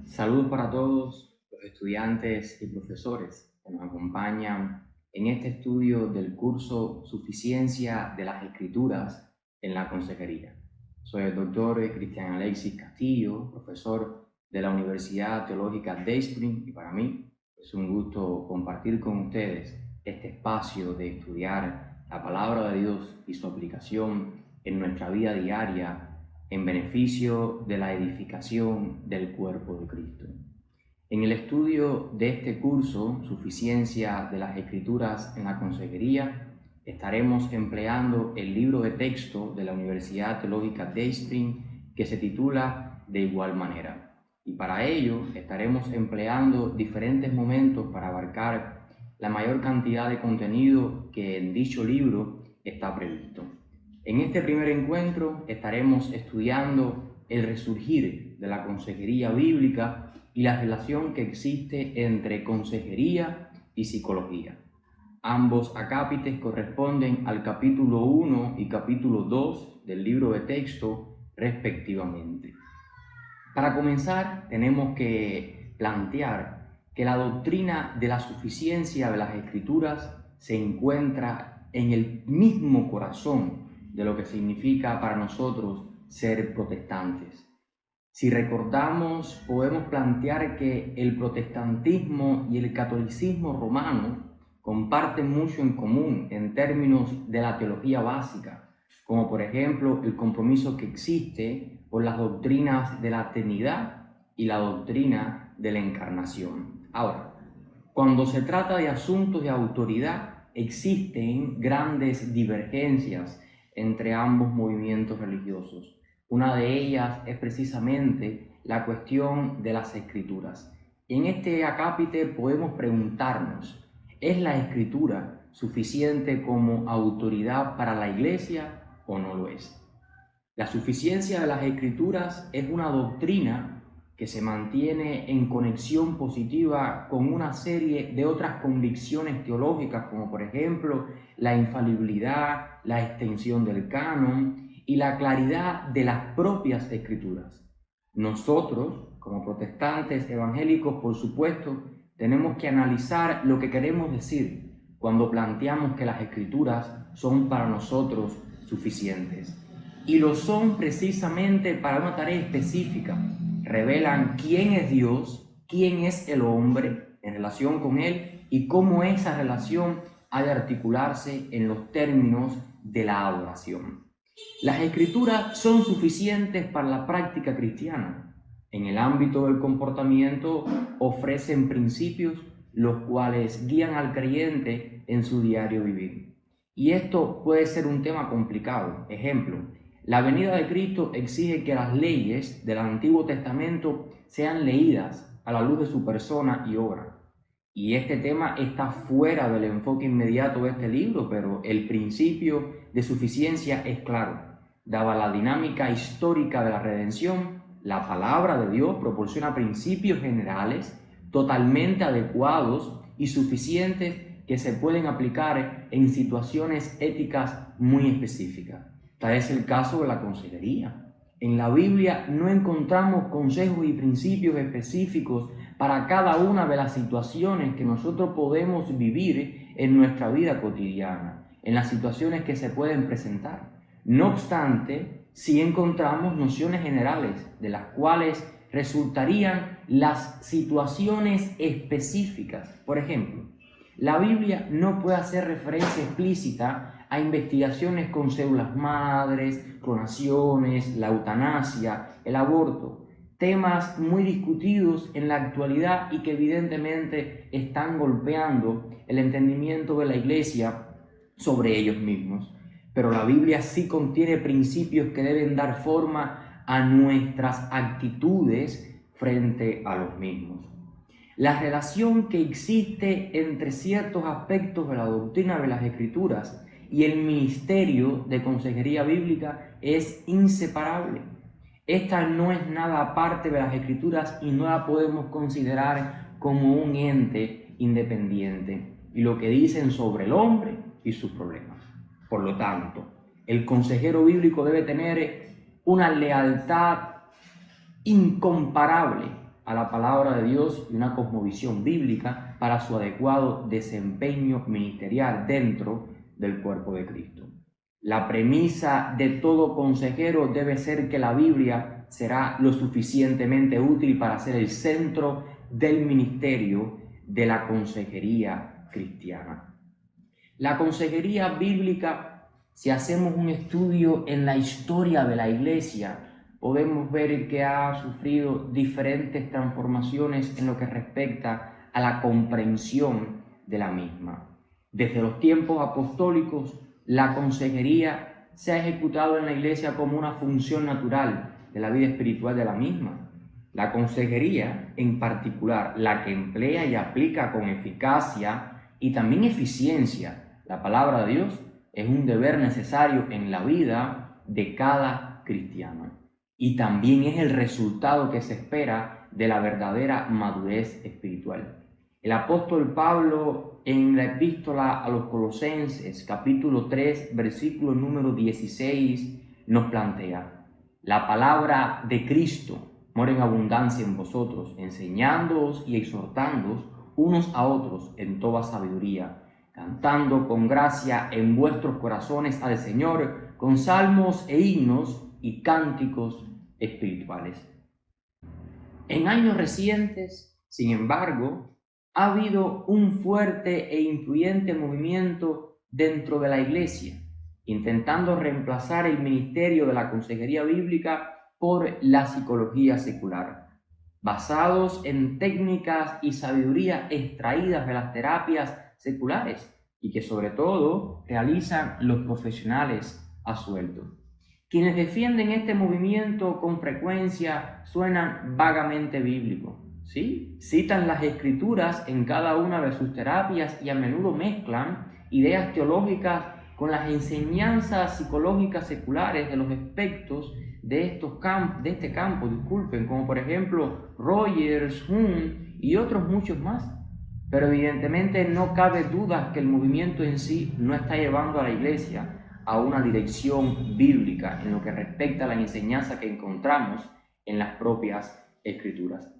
Saludos para todos los estudiantes y profesores que nos acompañan en este estudio del curso Suficiencia de las Escrituras en la Consejería. Soy el doctor Cristian Alexis Castillo, profesor de la Universidad Teológica Dayspring, y para mí es un gusto compartir con ustedes este espacio de estudiar la palabra de Dios y su aplicación en nuestra vida diaria en beneficio de la edificación del cuerpo de Cristo. En el estudio de este curso, Suficiencia de las Escrituras en la Consejería, estaremos empleando el libro de texto de la Universidad Teológica Dayspring que se titula De igual manera. Y para ello estaremos empleando diferentes momentos para abarcar la mayor cantidad de contenido que en dicho libro está previsto. En este primer encuentro estaremos estudiando el resurgir de la consejería bíblica y la relación que existe entre consejería y psicología. Ambos acápites corresponden al capítulo 1 y capítulo 2 del libro de texto respectivamente. Para comenzar, tenemos que plantear que la doctrina de la suficiencia de las Escrituras se encuentra en el mismo corazón de lo que significa para nosotros ser protestantes. Si recordamos, podemos plantear que el protestantismo y el catolicismo romano comparten mucho en común en términos de la teología básica, como por ejemplo el compromiso que existe por las doctrinas de la Trinidad y la doctrina de la Encarnación. Ahora, cuando se trata de asuntos de autoridad, existen grandes divergencias entre ambos movimientos religiosos. Una de ellas es precisamente la cuestión de las Escrituras. En este acápite podemos preguntarnos, ¿es la Escritura suficiente como autoridad para la Iglesia o no lo es? La suficiencia de las Escrituras es una doctrina que se mantiene en conexión positiva con una serie de otras convicciones teológicas, como por ejemplo la infalibilidad, la extensión del canon y la claridad de las propias Escrituras. Nosotros, como protestantes evangélicos, por supuesto, tenemos que analizar lo que queremos decir cuando planteamos que las Escrituras son para nosotros suficientes. Y lo son precisamente para una tarea específica. Revelan quién es Dios, quién es el hombre en relación con Él y cómo esa relación ha de articularse en los términos de la adoración. Las Escrituras son suficientes para la práctica cristiana. En el ámbito del comportamiento ofrecen principios los cuales guían al creyente en su diario vivir. Y esto puede ser un tema complicado. Ejemplo, la venida de Cristo exige que las leyes del Antiguo Testamento sean leídas a la luz de su persona y obra. Y este tema está fuera del enfoque inmediato de este libro, pero el principio de suficiencia es claro. Dada la dinámica histórica de la redención, la palabra de Dios proporciona principios generales totalmente adecuados y suficientes que se pueden aplicar en situaciones éticas muy específicas. Tal es el caso de la consejería. En la Biblia no encontramos consejos y principios específicos para cada una de las situaciones que nosotros podemos vivir en nuestra vida cotidiana, en las situaciones que se pueden presentar. No obstante, sí encontramos nociones generales de las cuales resultarían las situaciones específicas. Por ejemplo, la Biblia no puede hacer referencia explícita a investigaciones con células madres, clonaciones, la eutanasia, el aborto, temas muy discutidos en la actualidad y que evidentemente están golpeando el entendimiento de la Iglesia sobre ellos mismos. Pero la Biblia sí contiene principios que deben dar forma a nuestras actitudes frente a los mismos. La relación que existe entre ciertos aspectos de la doctrina de las Escrituras y el ministerio de consejería bíblica es inseparable. Esta no es nada aparte de las Escrituras y no la podemos considerar como un ente independiente y lo que dicen sobre el hombre y sus problemas. Por lo tanto, el consejero bíblico debe tener una lealtad incomparable a la palabra de Dios y una cosmovisión bíblica para su adecuado desempeño ministerial dentro del cuerpo de Cristo. La premisa de todo consejero debe ser que la Biblia será lo suficientemente útil para ser el centro del ministerio de la consejería cristiana. La consejería bíblica, si hacemos un estudio en la historia de la Iglesia, podemos ver que ha sufrido diferentes transformaciones en lo que respecta a la comprensión de la misma. Desde los tiempos apostólicos, la consejería se ha ejecutado en la Iglesia como una función natural de la vida espiritual de la misma. La consejería, en particular, la que emplea y aplica con eficacia y también eficiencia la palabra de Dios, es un deber necesario en la vida de cada cristiano. Y también es el resultado que se espera de la verdadera madurez espiritual. El apóstol Pablo, en la epístola a los Colosenses, capítulo 3, versículo número 16, nos plantea: la palabra de Cristo mora en abundancia en vosotros, enseñándoos y exhortándoos unos a otros en toda sabiduría, cantando con gracia en vuestros corazones al Señor, con salmos e himnos y cánticos espirituales. En años recientes, sin embargo, ha habido un fuerte e influyente movimiento dentro de la Iglesia, intentando reemplazar el ministerio de la consejería bíblica por la psicología secular, basados en técnicas y sabiduría extraídas de las terapias seculares y que sobre todo realizan los profesionales a sueldo. Quienes defienden este movimiento con frecuencia suenan vagamente bíblicos, ¿sí? Citan las escrituras en cada una de sus terapias y a menudo mezclan ideas teológicas con las enseñanzas psicológicas seculares de los aspectos de este campo, como por ejemplo Rogers, Hume y otros muchos más. Pero evidentemente no cabe duda que el movimiento en sí no está llevando a la Iglesia a una dirección bíblica en lo que respecta a la enseñanza que encontramos en las propias Escrituras.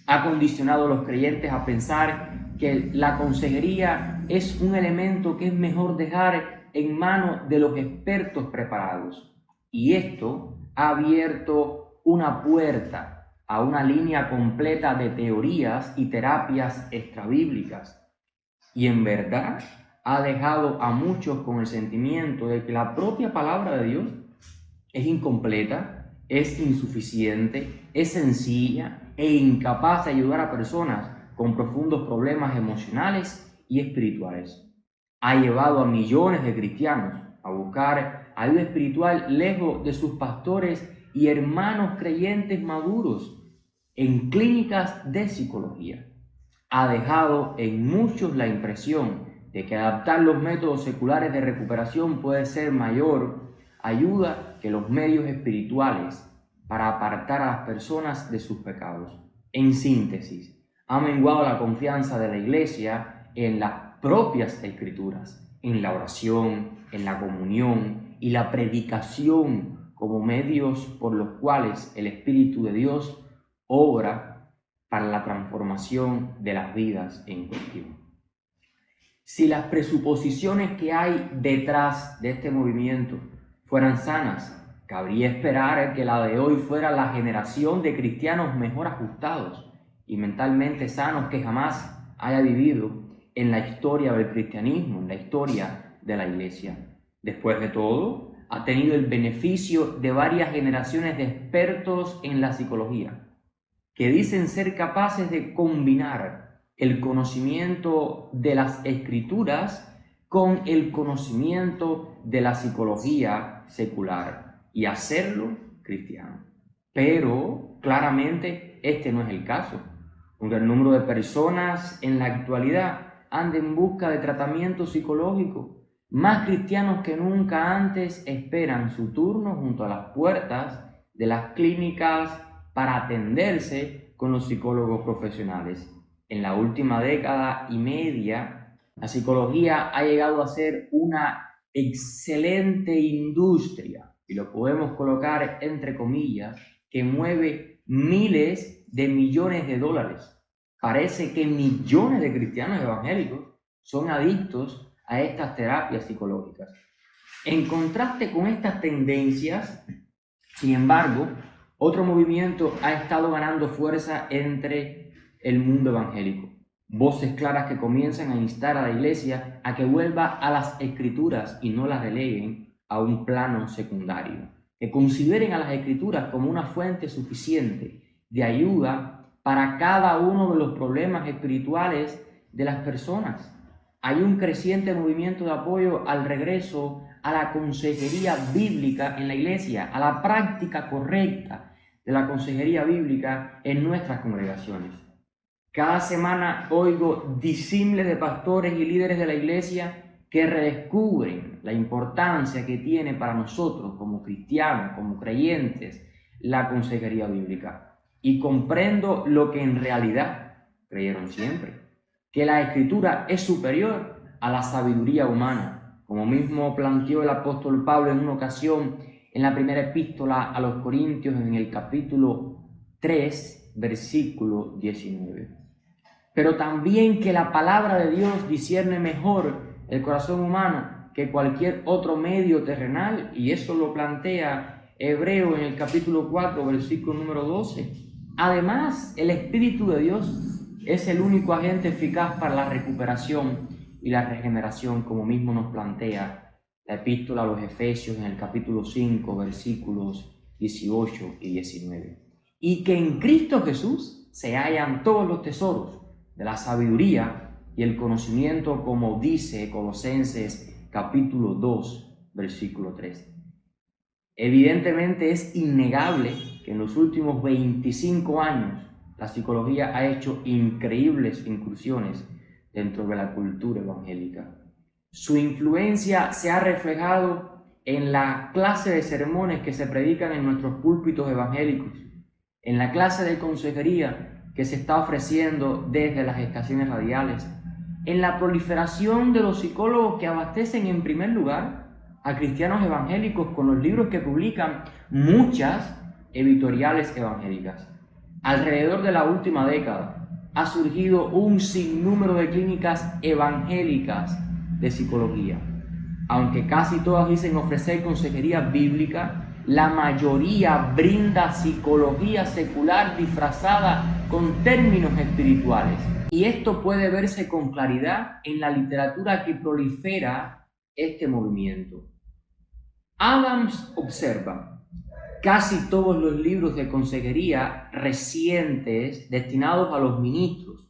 Ha condicionado a los creyentes a pensar que la consejería es un elemento que es mejor dejar en manos de los expertos preparados. Y esto ha abierto una puerta a una línea completa de teorías y terapias extrabíblicas. Y en verdad ha dejado a muchos con el sentimiento de que la propia palabra de Dios es incompleta, es insuficiente, es sencilla e incapaz de ayudar a personas con profundos problemas emocionales y espirituales. Ha llevado a millones de cristianos a buscar ayuda espiritual lejos de sus pastores y hermanos creyentes maduros en clínicas de psicología. Ha dejado en muchos la impresión de que adaptar los métodos seculares de recuperación puede ser mayor ayuda que los medios espirituales para apartar a las personas de sus pecados. En síntesis, ha menguado la confianza de la Iglesia en las propias Escrituras, en la oración, en la comunión y la predicación como medios por los cuales el Espíritu de Dios obra para la transformación de las vidas en cuestión. Si las presuposiciones que hay detrás de este movimiento fueran sanas, cabría esperar que la de hoy fuera la generación de cristianos mejor ajustados y mentalmente sanos que jamás haya vivido en la historia del cristianismo, en la historia de la Iglesia. Después de todo, ha tenido el beneficio de varias generaciones de expertos en la psicología, que dicen ser capaces de combinar el conocimiento de las Escrituras con el conocimiento de la psicología secular y hacerlo cristiano. Pero claramente este no es el caso. Un gran número de personas en la actualidad andan en busca de tratamiento psicológico. Más cristianos que nunca antes esperan su turno junto a las puertas de las clínicas para atenderse con los psicólogos profesionales. En la última década y media, la psicología ha llegado a ser una excelente industria, y lo podemos colocar entre comillas, que mueve miles de millones de dólares. Parece que millones de cristianos evangélicos son adictos a estas terapias psicológicas. En contraste con estas tendencias, sin embargo, otro movimiento ha estado ganando fuerza entre el mundo evangélico. Voces claras que comienzan a instar a la iglesia a que vuelva a las escrituras y no las releguen a un plano secundario. Que consideren a las escrituras como una fuente suficiente de ayuda para cada uno de los problemas espirituales de las personas. Hay un creciente movimiento de apoyo al regreso a la consejería bíblica en la iglesia, a la práctica correcta de la consejería bíblica en nuestras congregaciones. Cada semana oigo disímiles de pastores y líderes de la iglesia que redescubren la importancia que tiene para nosotros como cristianos, como creyentes, la consejería bíblica. Y comprendo lo que en realidad creyeron siempre, que la Escritura es superior a la sabiduría humana, como mismo planteó el apóstol Pablo en una ocasión en la primera epístola a los Corintios en el capítulo 3, versículo 19. Pero también que la palabra de Dios discierne mejor el corazón humano que cualquier otro medio terrenal, y eso lo plantea Hebreo en el capítulo 4, versículo número 12. Además, el Espíritu de Dios es el único agente eficaz para la recuperación y la regeneración, como mismo nos plantea la epístola a los Efesios en el capítulo 5, versículos 18 y 19. Y que en Cristo Jesús se hallan todos los tesoros de la sabiduría y el conocimiento, como dice Colosenses capítulo 2, versículo 3. Evidentemente es innegable que en los últimos 25 años la psicología ha hecho increíbles incursiones dentro de la cultura evangélica. Su influencia se ha reflejado en la clase de sermones que se predican en nuestros púlpitos evangélicos, en la clase de consejería que se está ofreciendo desde las estaciones radiales, en la proliferación de los psicólogos que abastecen en primer lugar a cristianos evangélicos con los libros que publican muchas editoriales evangélicas. Alrededor de la última década ha surgido un sinnúmero de clínicas evangélicas de psicología. Aunque casi todas dicen ofrecer consejería bíblica, la mayoría brinda psicología secular disfrazada con términos espirituales. Y esto puede verse con claridad en la literatura que prolifera este movimiento. Adams observa: casi todos los libros de consejería recientes destinados a los ministros,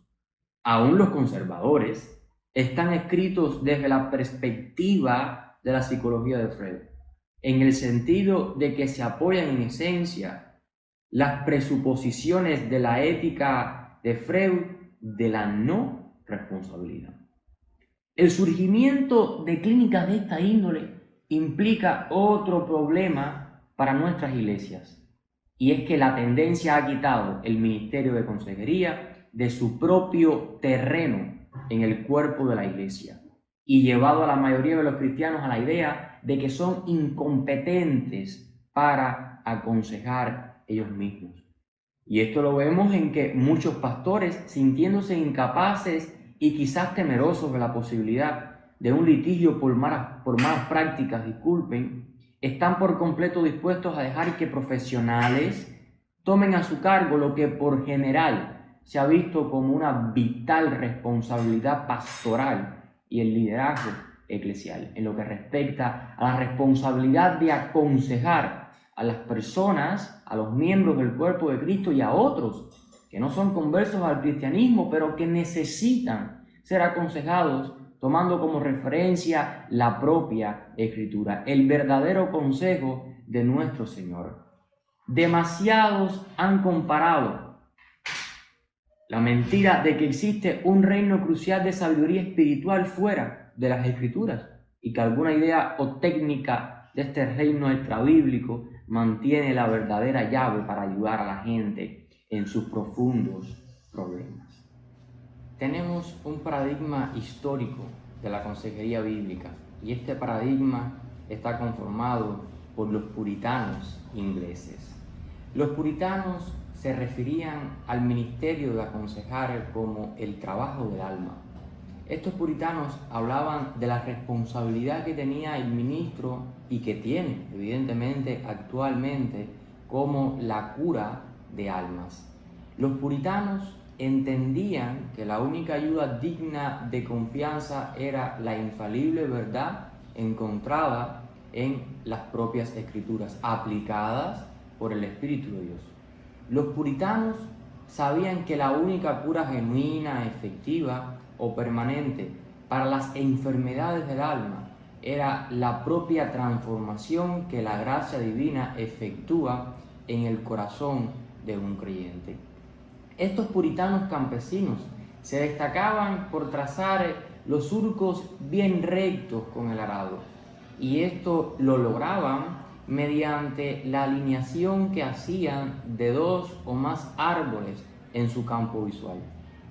aún los conservadores, están escritos desde la perspectiva de la psicología de Freud, en el sentido de que se apoyan en esencia las presuposiciones de la ética de Freud de la no responsabilidad. El surgimiento de clínicas de esta índole implica otro problema para nuestras iglesias, y es que la tendencia ha quitado el ministerio de consejería de su propio terreno en el cuerpo de la iglesia y llevado a la mayoría de los cristianos a la idea de que son incompetentes para aconsejar ellos mismos. Y esto lo vemos en que muchos pastores, sintiéndose incapaces y quizás temerosos de la posibilidad de un litigio por malas prácticas, están por completo dispuestos a dejar que profesionales tomen a su cargo lo que por general se ha visto como una vital responsabilidad pastoral y el liderazgo eclesial, en lo que respecta a la responsabilidad de aconsejar a las personas, a los miembros del cuerpo de Cristo y a otros que no son conversos al cristianismo, pero que necesitan ser aconsejados tomando como referencia la propia Escritura, el verdadero consejo de nuestro Señor. Demasiados han comparado la mentira de que existe un reino crucial de sabiduría espiritual fuera de las Escrituras y que alguna idea o técnica de este reino extrabíblico mantiene la verdadera llave para ayudar a la gente en sus profundos problemas. Tenemos un paradigma histórico de la consejería bíblica y este paradigma está conformado por los puritanos ingleses. Los puritanos se referían al ministerio de aconsejar como el trabajo del alma. Estos puritanos hablaban de la responsabilidad que tenía el ministro y que tiene, evidentemente, actualmente, como la cura de almas. Los puritanos entendían que la única ayuda digna de confianza era la infalible verdad encontrada en las propias Escrituras, aplicadas por el Espíritu de Dios. Los puritanos sabían que la única cura genuina, efectiva o permanente para las enfermedades del alma era la propia transformación que la gracia divina efectúa en el corazón de un creyente. Estos puritanos campesinos se destacaban por trazar los surcos bien rectos con el arado, y esto lo lograban mediante la alineación que hacían de 2 o más árboles en su campo visual.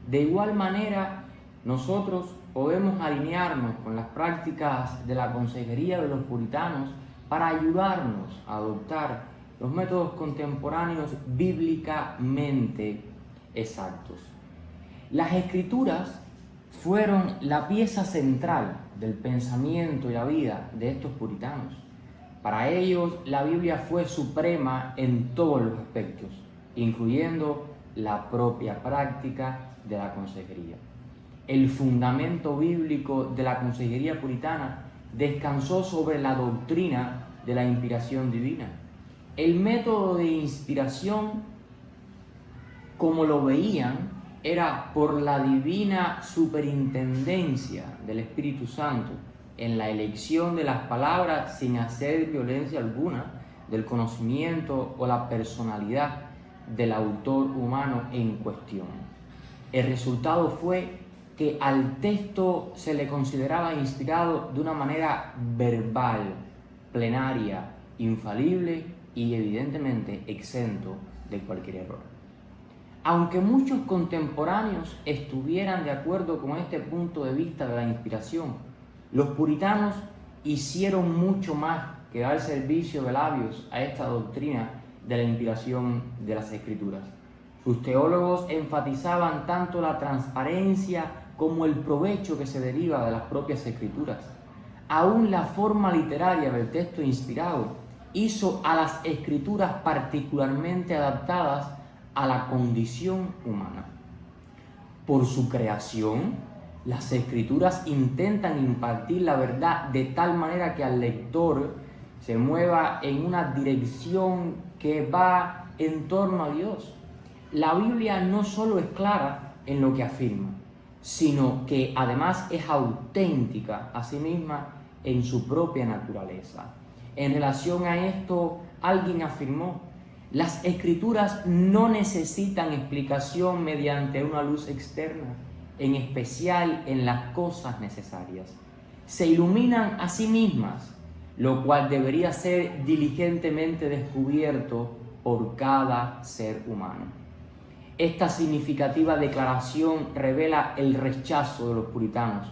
De igual manera, nosotros podemos alinearnos con las prácticas de la consejería de los puritanos para ayudarnos a adoptar los métodos contemporáneos bíblicamente exactos. Las Escrituras fueron la pieza central del pensamiento y la vida de estos puritanos. Para ellos, la Biblia fue suprema en todos los aspectos, incluyendo la propia práctica de la consejería. El fundamento bíblico de la consejería puritana descansó sobre la doctrina de la inspiración divina. El método de inspiración, como lo veían, era por la divina superintendencia del Espíritu Santo en la elección de las palabras sin hacer violencia alguna del conocimiento o la personalidad del autor humano en cuestión. El resultado fue que al texto se le consideraba inspirado de una manera verbal, plenaria, infalible y evidentemente exento de cualquier error. Aunque muchos contemporáneos estuvieran de acuerdo con este punto de vista de la inspiración, los puritanos hicieron mucho más que dar servicio de labios a esta doctrina de la inspiración de las Escrituras. Sus teólogos enfatizaban tanto la transparencia como el provecho que se deriva de las propias Escrituras. Aún la forma literaria del texto inspirado hizo a las Escrituras particularmente adaptadas a la condición humana. Por su creación, las Escrituras intentan impartir la verdad de tal manera que al lector se mueva en una dirección que va en torno a Dios. La Biblia no solo es clara en lo que afirma, sino que además es auténtica a sí misma en su propia naturaleza. En relación a esto, alguien afirmó: las Escrituras no necesitan explicación mediante una luz externa, en especial en las cosas necesarias. Se iluminan a sí mismas, lo cual debería ser diligentemente descubierto por cada ser humano. Esta significativa declaración revela el rechazo de los puritanos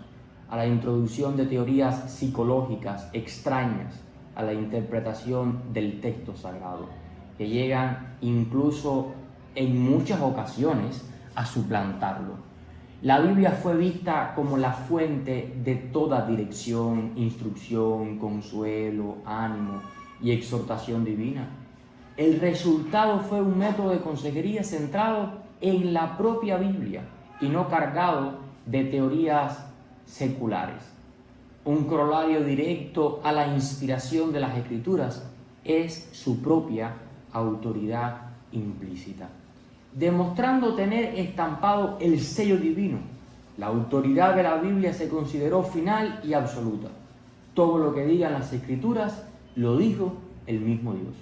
a la introducción de teorías psicológicas extrañas a la interpretación del texto sagrado, que llegan incluso en muchas ocasiones a suplantarlo. La Biblia fue vista como la fuente de toda dirección, instrucción, consuelo, ánimo y exhortación divina. El resultado fue un método de consejería centrado en la propia Biblia y no cargado de teorías seculares. Un corolario directo a la inspiración de las Escrituras es su propia autoridad implícita, demostrando tener estampado el sello divino. La autoridad de la Biblia se consideró final y absoluta. Todo lo que digan las Escrituras lo dijo el mismo Dios.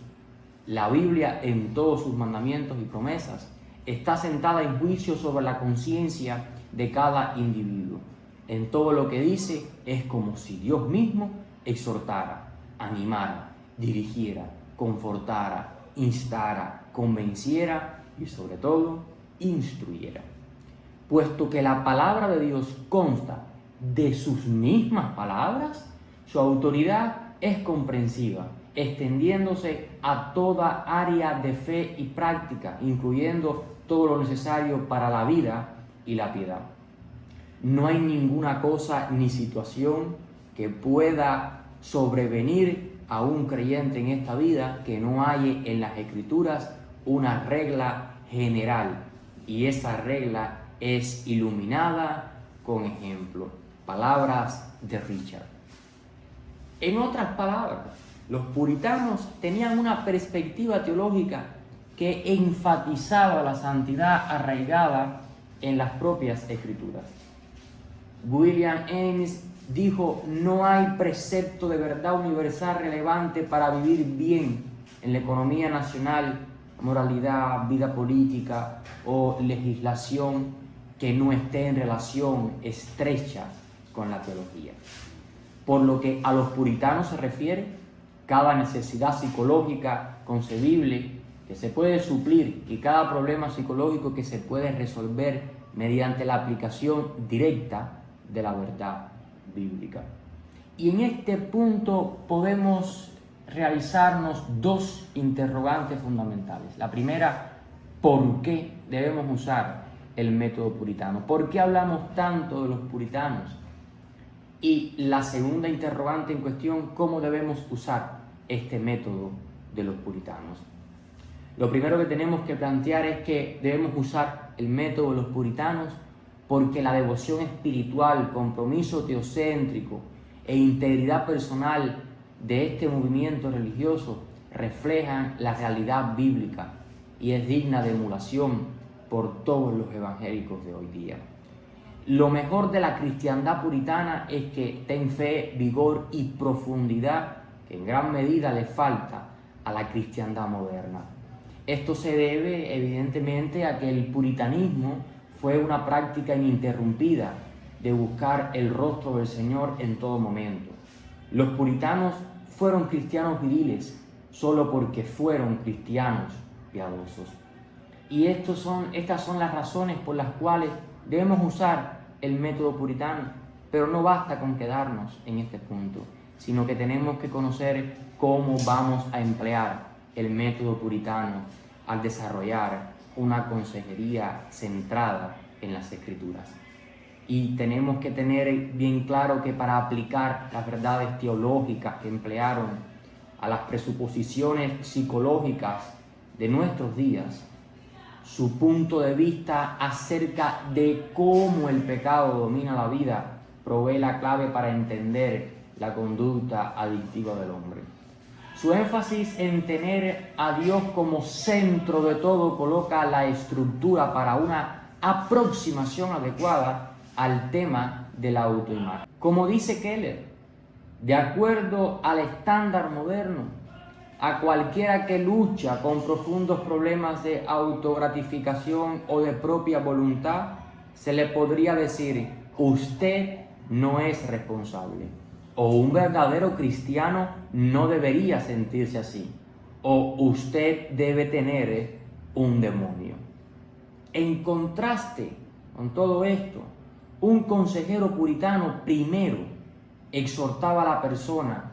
La Biblia, en todos sus mandamientos y promesas, está sentada en juicio sobre la conciencia de cada individuo. En todo lo que dice es como si Dios mismo exhortara, animara, dirigiera, confortara, instara, convenciera y sobre todo instruyera. Puesto que la palabra de Dios consta de sus mismas palabras, su autoridad es comprensiva extendiéndose a toda área de fe y práctica, incluyendo todo lo necesario para la vida y la piedad. No hay ninguna cosa ni situación que pueda sobrevenir a un creyente en esta vida que no halle en las Escrituras una regla general, y esa regla es iluminada con ejemplo. Palabras de Richard. En otras palabras, los puritanos tenían una perspectiva teológica que enfatizaba la santidad arraigada en las propias Escrituras. William Ames dijo: no hay precepto de verdad universal relevante para vivir bien en la economía nacional, moralidad, vida política o legislación que no esté en relación estrecha con la teología. Por lo que a los puritanos se refiere, cada necesidad psicológica concebible que se puede suplir y cada problema psicológico que se puede resolver mediante la aplicación directa de la verdad bíblica. Y en este punto podemos realizarnos dos interrogantes fundamentales. La primera: ¿por qué debemos usar el método puritano? ¿Por qué hablamos tanto de los puritanos? Y la segunda interrogante en cuestión: ¿cómo debemos usar este método de los puritanos? Lo primero que tenemos que plantear es que debemos usar el método de los puritanos porque la devoción espiritual, compromiso teocéntrico e integridad personal de este movimiento religioso reflejan la realidad bíblica y es digna de emulación por todos los evangélicos de hoy día. Lo mejor de la cristiandad puritana es que ten fe, vigor y profundidad que en gran medida le falta a la cristiandad moderna. Esto se debe evidentemente a que el puritanismo fue una práctica ininterrumpida de buscar el rostro del Señor en todo momento. Los puritanos fueron cristianos viriles solo porque fueron cristianos piadosos. Y estas son las razones por las cuales debemos usar el método puritano. Pero no basta con quedarnos en este punto, sino que tenemos que conocer cómo vamos a emplear el método puritano al desarrollar una consejería centrada en las Escrituras. Y tenemos que tener bien claro que para aplicar las verdades teológicas que emplearon a las presuposiciones psicológicas de nuestros días, su punto de vista acerca de cómo el pecado domina la vida provee la clave para entender la conducta adictiva del hombre. Su énfasis en tener a Dios como centro de todo coloca la estructura para una aproximación adecuada al tema de la autoimagen. Como dice Keller, de acuerdo al estándar moderno, a cualquiera que lucha con profundos problemas de autogratificación o de propia voluntad, se le podría decir: usted no es responsable. O un verdadero cristiano no debería sentirse así. O usted debe tener un demonio. En contraste con todo esto, un consejero puritano primero exhortaba a la persona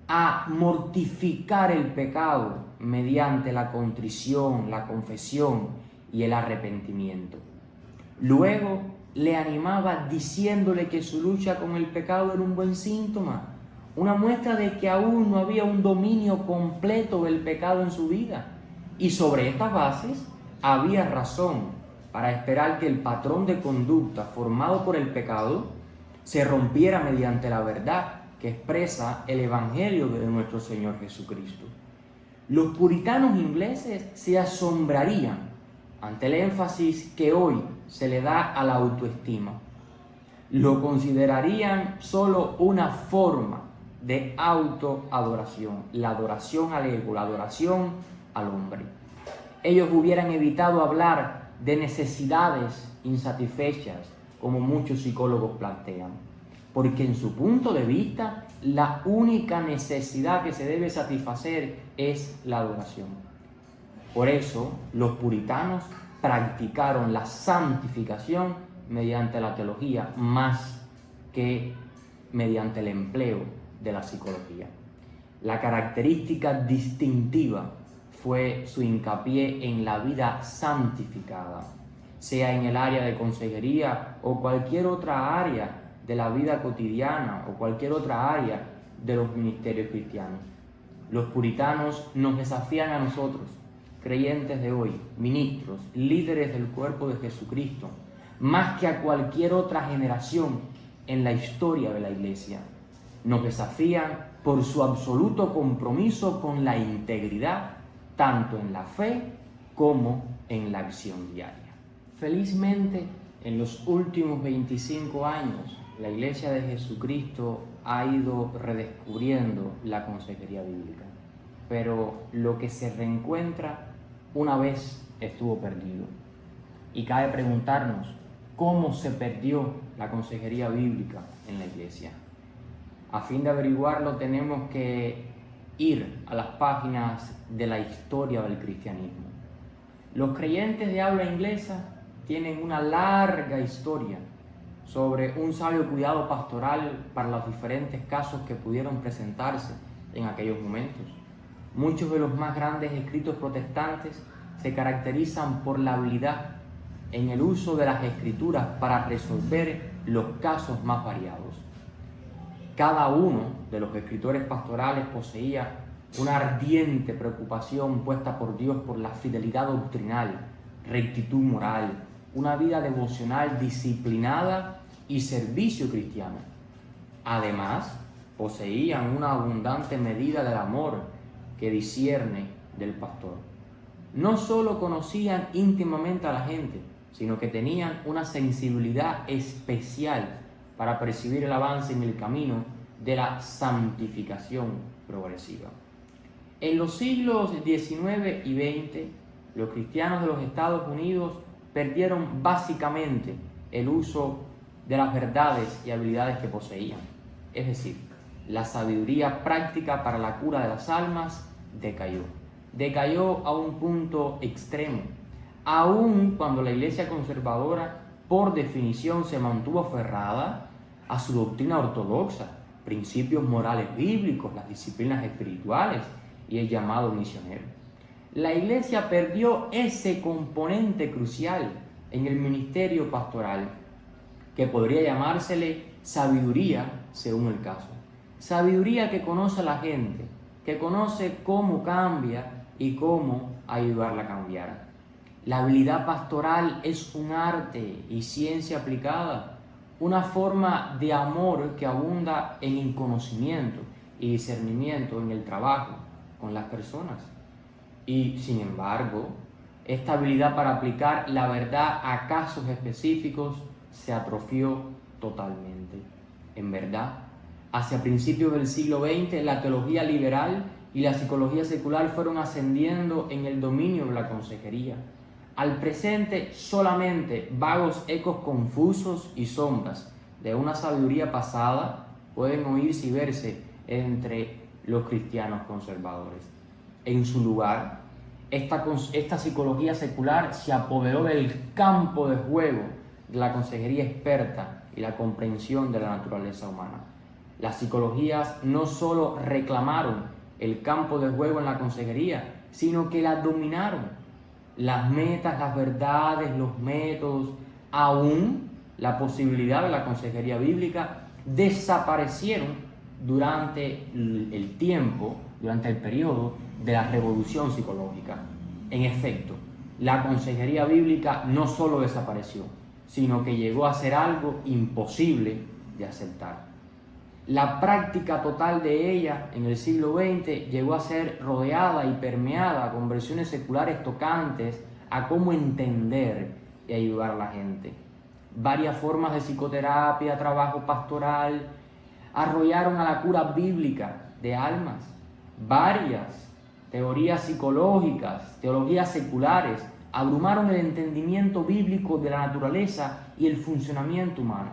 a mortificar el pecado mediante la contrición, la confesión y el arrepentimiento. Luego le animaba diciéndole que su lucha con el pecado era un buen síntoma, una muestra de que aún no había un dominio completo del pecado en su vida. Y sobre estas bases había razón para esperar que el patrón de conducta formado por el pecado se rompiera mediante la verdad que expresa el Evangelio de nuestro Señor Jesucristo. Los puritanos ingleses se asombrarían ante el énfasis que hoy se le da a la autoestima. Lo considerarían solo una forma de autoadoración, la adoración al ego, la adoración al hombre. Ellos hubieran evitado hablar de necesidades insatisfechas, como muchos psicólogos plantean, porque en su punto de vista, la única necesidad que se debe satisfacer es la adoración. Por eso, los puritanos practicaron la santificación mediante la teología más que mediante el empleo de la psicología. La característica distintiva fue su hincapié en la vida santificada, sea en el área de consejería o cualquier otra área de la vida cotidiana o cualquier otra área de los ministerios cristianos. Los puritanos nos desafían a nosotros, creyentes de hoy, ministros, líderes del cuerpo de Jesucristo, más que a cualquier otra generación en la historia de la Iglesia. Nos desafían por su absoluto compromiso con la integridad, tanto en la fe como en la acción diaria. Felizmente, en los últimos 25 años, la Iglesia de Jesucristo ha ido redescubriendo la consejería bíblica, pero lo que se reencuentra una vez estuvo perdido. Y cabe preguntarnos, ¿cómo se perdió la consejería bíblica en la Iglesia? A fin de averiguarlo, tenemos que ir a las páginas de la historia del cristianismo. Los creyentes de habla inglesa tienen una larga historia sobre un sabio cuidado pastoral para los diferentes casos que pudieron presentarse en aquellos momentos. Muchos de los más grandes escritos protestantes se caracterizan por la habilidad en el uso de las escrituras para resolver los casos más variados. Cada uno de los escritores pastorales poseía una ardiente preocupación puesta por Dios por la fidelidad doctrinal, rectitud moral, una vida devocional disciplinada y servicio cristiano. Además, poseían una abundante medida del amor que discierne del pastor. No solo conocían íntimamente a la gente, sino que tenían una sensibilidad especial para percibir el avance en el camino de la santificación progresiva. En los siglos XIX y XX, los cristianos de los Estados Unidos perdieron básicamente el uso de las verdades y habilidades que poseían. Es decir, la sabiduría práctica para la cura de las almas decayó. Decayó a un punto extremo, aun cuando la Iglesia conservadora, por definición, se mantuvo aferrada a su doctrina ortodoxa, principios morales bíblicos, las disciplinas espirituales y el llamado misionero. La Iglesia perdió ese componente crucial en el ministerio pastoral, que podría llamársele sabiduría según el caso. Sabiduría que conoce a la gente, que conoce cómo cambia y cómo ayudarla a cambiar. La habilidad pastoral es un arte y ciencia aplicada, una forma de amor que abunda en el conocimiento y discernimiento en el trabajo con las personas. Y, sin embargo, esta habilidad para aplicar la verdad a casos específicos se atrofió totalmente. En verdad, hacia principios del siglo XX, la teología liberal y la psicología secular fueron ascendiendo en el dominio de la consejería. Al presente, solamente vagos ecos confusos y sombras de una sabiduría pasada pueden oírse y verse entre los cristianos conservadores. En su lugar, esta psicología secular se apoderó del campo de juego de la consejería experta y la comprensión de la naturaleza humana. Las psicologías no solo reclamaron el campo de juego en la consejería, sino que la dominaron. Las metas, las verdades, los métodos, aún la posibilidad de la consejería bíblica desaparecieron durante el tiempo, durante el periodo de la revolución psicológica. En efecto, la consejería bíblica no solo desapareció, sino que llegó a ser algo imposible de aceptar. La práctica total de ella en el siglo XX llegó a ser rodeada y permeada con versiones seculares tocantes a cómo entender y ayudar a la gente. Varias formas de psicoterapia, trabajo pastoral, arrollaron a la cura bíblica de almas. Varias teorías psicológicas, teologías seculares, abrumaron el entendimiento bíblico de la naturaleza y el funcionamiento humano.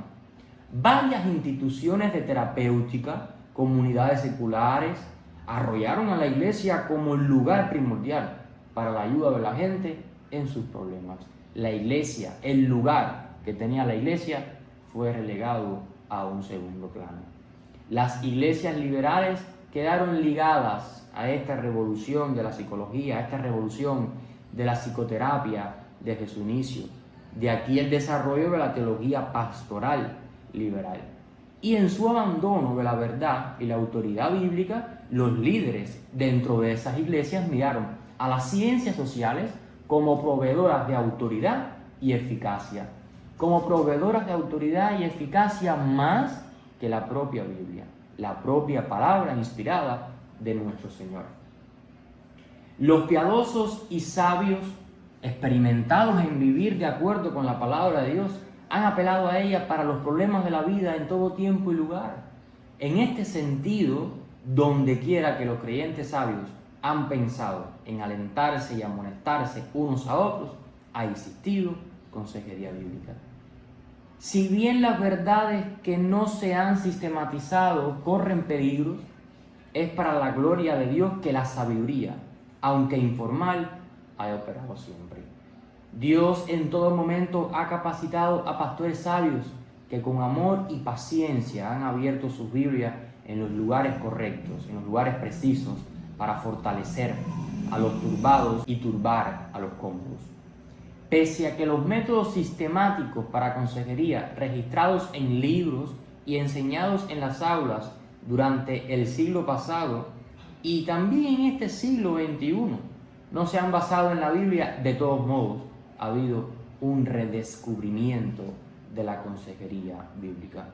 Varias instituciones de terapéutica, comunidades seculares, arrollaron a la Iglesia como el lugar primordial para la ayuda de la gente en sus problemas. La Iglesia, el lugar que tenía la Iglesia, fue relegado a un segundo plano. Las iglesias liberales quedaron ligadas a esta revolución de la psicología, a esta revolución de la psicoterapia desde su inicio. De aquí el desarrollo de la teología pastoral liberal. Y en su abandono de la verdad y la autoridad bíblica, los líderes dentro de esas iglesias miraron a las ciencias sociales como proveedoras de autoridad y eficacia, como proveedoras de autoridad y eficacia más que la propia Biblia, la propia palabra inspirada de nuestro Señor. Los piadosos y sabios, experimentados en vivir de acuerdo con la palabra de Dios, han apelado a ella para los problemas de la vida en todo tiempo y lugar. En este sentido, donde quiera que los creyentes sabios han pensado en alentarse y amonestarse unos a otros, ha existido consejería bíblica. Si bien las verdades que no se han sistematizado corren peligros, es para la gloria de Dios que la sabiduría, aunque informal, ha operado siempre. Dios en todo momento ha capacitado a pastores sabios que con amor y paciencia han abierto sus Biblias en los lugares correctos, en los lugares precisos, para fortalecer a los turbados y turbar a los cómodos. Pese a que los métodos sistemáticos para consejería registrados en libros y enseñados en las aulas durante el siglo pasado y también en este siglo XXI no se han basado en la Biblia, de todos modos ha habido un redescubrimiento de la consejería bíblica.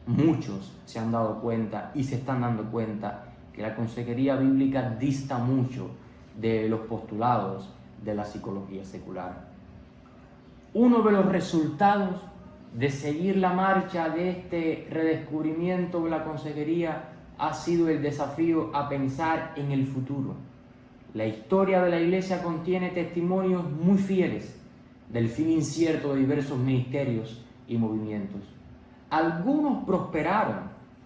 Muchos se han dado cuenta y se están dando cuenta que la consejería bíblica dista mucho de los postulados de la psicología secular. Uno de los resultados de seguir la marcha de este redescubrimiento de la consejería ha sido el desafío a pensar en el futuro. La historia de la Iglesia contiene testimonios muy fieles del fin incierto de diversos ministerios y movimientos. Algunos prosperaron,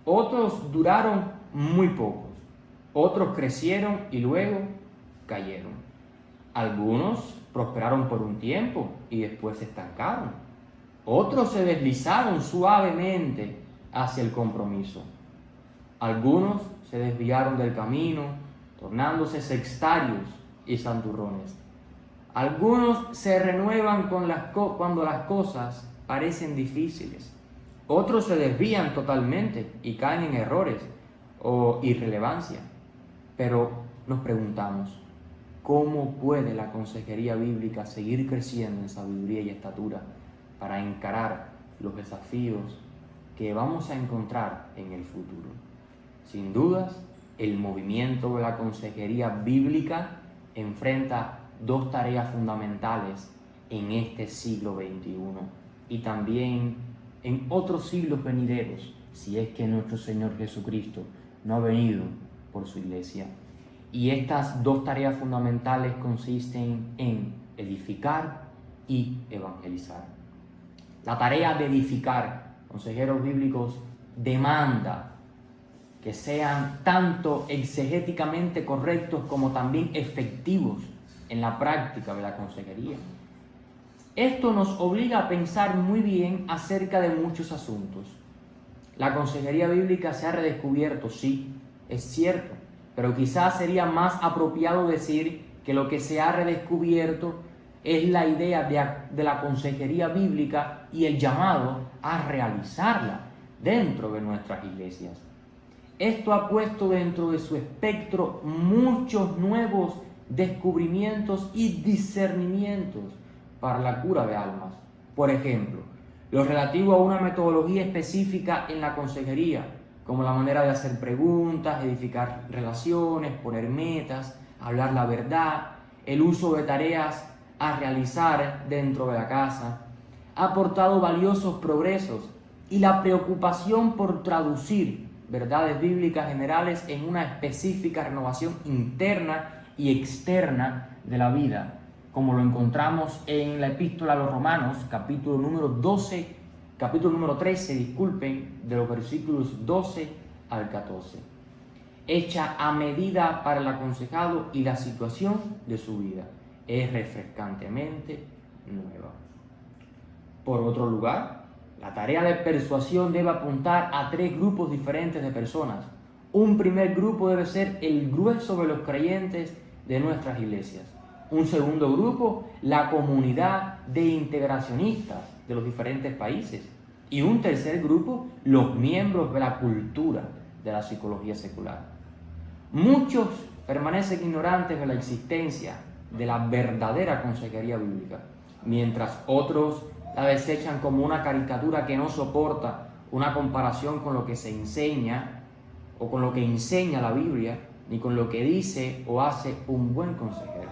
otros duraron muy pocos, otros crecieron y luego cayeron. Algunos prosperaron por un tiempo y después se estancaron. Otros se deslizaron suavemente hacia el compromiso. Algunos se desviaron del camino, tornándose sectarios y santurrones. Algunos se renuevan cuando las cosas parecen difíciles. Otros se desvían totalmente y caen en errores o irrelevancia. Pero nos preguntamos, ¿cómo puede la consejería bíblica seguir creciendo en sabiduría y estatura para encarar los desafíos que vamos a encontrar en el futuro? Sin dudas, el movimiento de la consejería bíblica enfrenta dos tareas fundamentales en este siglo XXI y también en otros siglos venideros, si es que nuestro Señor Jesucristo no ha venido por su iglesia. Y estas dos tareas fundamentales consisten en edificar y evangelizar. La tarea de edificar, consejeros bíblicos, demanda que sean tanto exegéticamente correctos como también efectivos en la práctica de la consejería. Esto nos obliga a pensar muy bien acerca de muchos asuntos. La consejería bíblica se ha redescubierto, sí, es cierto, pero quizás sería más apropiado decir que lo que se ha redescubierto es la idea de la consejería bíblica y el llamado a realizarla dentro de nuestras iglesias. Esto ha puesto dentro de su espectro muchos nuevos descubrimientos y discernimientos para la cura de almas. Por ejemplo, lo relativo a una metodología específica en la consejería, como la manera de hacer preguntas, edificar relaciones, poner metas, hablar la verdad, el uso de tareas a realizar dentro de la casa, ha aportado valiosos progresos y la preocupación por traducir verdades bíblicas generales en una específica renovación interna y externa de la vida, como lo encontramos en la Epístola a los Romanos, capítulo número 13, de los versículos 12 al 14. Hecha a medida para el aconsejado y la situación de su vida. Es refrescantemente nueva. Por otro lugar, la tarea de persuasión debe apuntar a tres grupos diferentes de personas: Un primer grupo debe ser el grueso de los creyentes de nuestras iglesias. Un segundo grupo, la comunidad de integracionistas de los diferentes países. Y un tercer grupo, los miembros de la cultura de la psicología secular. Muchos permanecen ignorantes de la existencia de la verdadera consejería bíblica, mientras otros la desechan como una caricatura que no soporta una comparación con lo que se enseña o con lo que enseña la Biblia, ni con lo que dice o hace un buen consejero.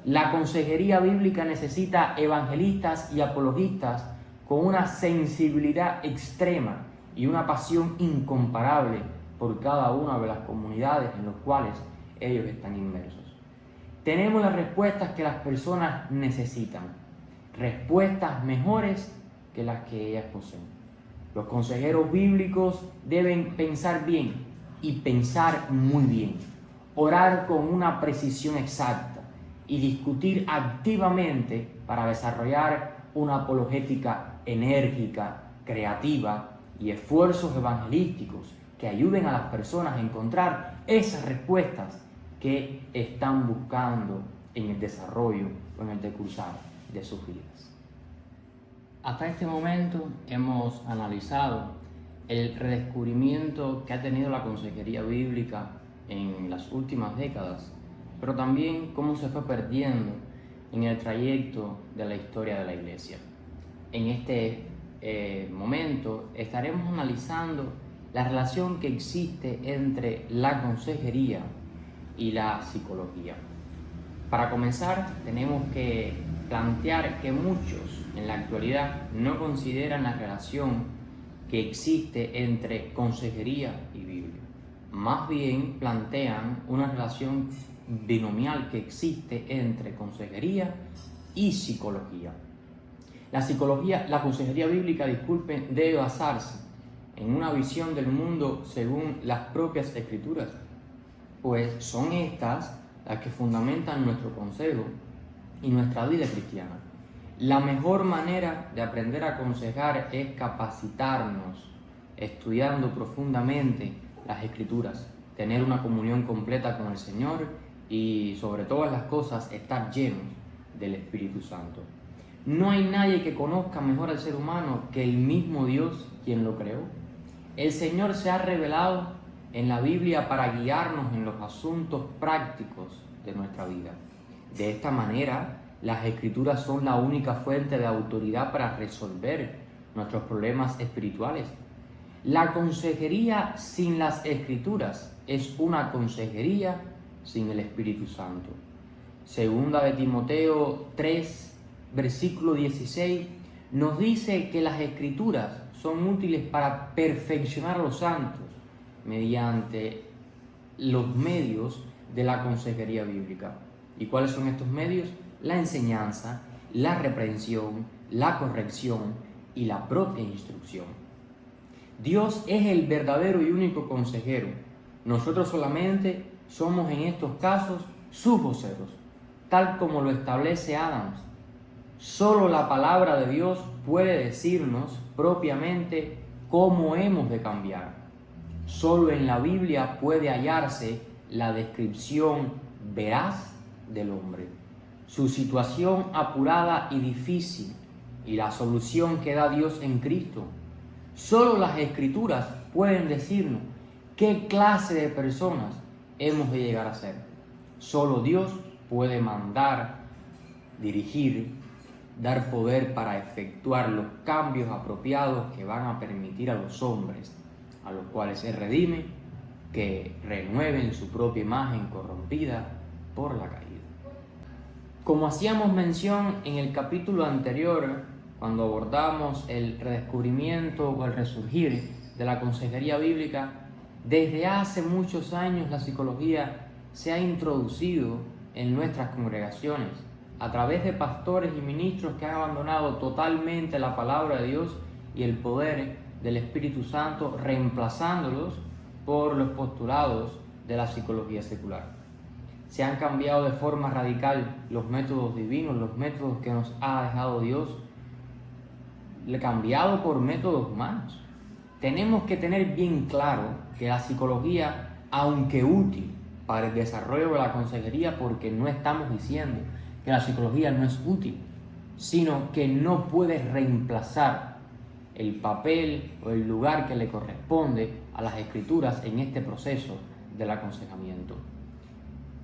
La consejería bíblica necesita evangelistas y apologistas con una sensibilidad extrema y una pasión incomparable por cada una de las comunidades en las cuales ellos están inmersos. Tenemos las respuestas que las personas necesitan, respuestas mejores que las que ellas poseen. Los consejeros bíblicos deben pensar bien y pensar muy bien, orar con una precisión exacta y discutir activamente para desarrollar una apologética enérgica, creativa y esfuerzos evangelísticos que ayuden a las personas a encontrar esas respuestas que están buscando en el desarrollo o en el decursar de sus vidas. Hasta este momento hemos analizado el redescubrimiento que ha tenido la consejería bíblica en las últimas décadas, pero también cómo se fue perdiendo en el trayecto de la historia de la Iglesia. En este momento estaremos analizando la relación que existe entre la consejería y la psicología. Para comenzar, tenemos que plantear que muchos en la actualidad no consideran la relación que existe entre consejería y Biblia. Más bien plantean una relación binomial que existe entre consejería y psicología. La consejería bíblica, debe basarse en una visión del mundo según las propias escrituras, pues son estas las que fundamentan nuestro consejo y nuestra vida cristiana. La mejor manera de aprender a aconsejar es capacitarnos, estudiando profundamente las escrituras, tener una comunión completa con el Señor y sobre todas las cosas estar llenos del Espíritu Santo. No hay nadie que conozca mejor al ser humano que el mismo Dios quien lo creó. El Señor se ha revelado en la Biblia para guiarnos en los asuntos prácticos de nuestra vida. De esta manera, las Escrituras son la única fuente de autoridad para resolver nuestros problemas espirituales. La consejería sin las Escrituras es una consejería sin el Espíritu Santo. Segunda de Timoteo 3, versículo 16, nos dice que las Escrituras son útiles para perfeccionar a los santos mediante los medios de la consejería bíblica. ¿Y cuáles son estos medios? La enseñanza, la reprensión, la corrección y la propia instrucción. Dios es el verdadero y único consejero. Nosotros solamente somos en estos casos sus voceros, tal como lo establece Adams. Solo la palabra de Dios puede decirnos propiamente cómo hemos de cambiar. Solo en la Biblia puede hallarse la descripción veraz del hombre, su situación apurada y difícil y la solución que da Dios en Cristo. Solo las Escrituras pueden decirnos qué clase de personas hemos de llegar a ser. Solo Dios puede mandar, dirigir, dar poder para efectuar los cambios apropiados que van a permitir a los hombres, a los cuales se redime, que renueven su propia imagen corrompida por la caída. Como hacíamos mención en el capítulo anterior, cuando abordamos el redescubrimiento o el resurgir de la consejería bíblica, desde hace muchos años la psicología se ha introducido en nuestras congregaciones a través de pastores y ministros que han abandonado totalmente la palabra de Dios y el poder del Espíritu Santo, reemplazándolos por los postulados de la psicología secular. Se han cambiado de forma radical los métodos divinos, los métodos que nos ha dejado Dios, cambiado por métodos humanos. Tenemos que tener bien claro que la psicología, aunque útil para el desarrollo de la consejería, porque no estamos diciendo que la psicología no es útil, sino que no puede reemplazar el papel o el lugar que le corresponde a las escrituras en este proceso del aconsejamiento.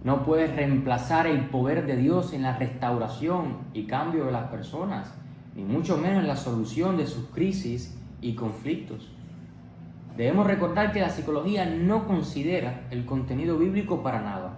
No puede reemplazar el poder de Dios en la restauración y cambio de las personas, ni mucho menos en la solución de sus crisis y conflictos. Debemos recordar que la psicología no considera el contenido bíblico para nada.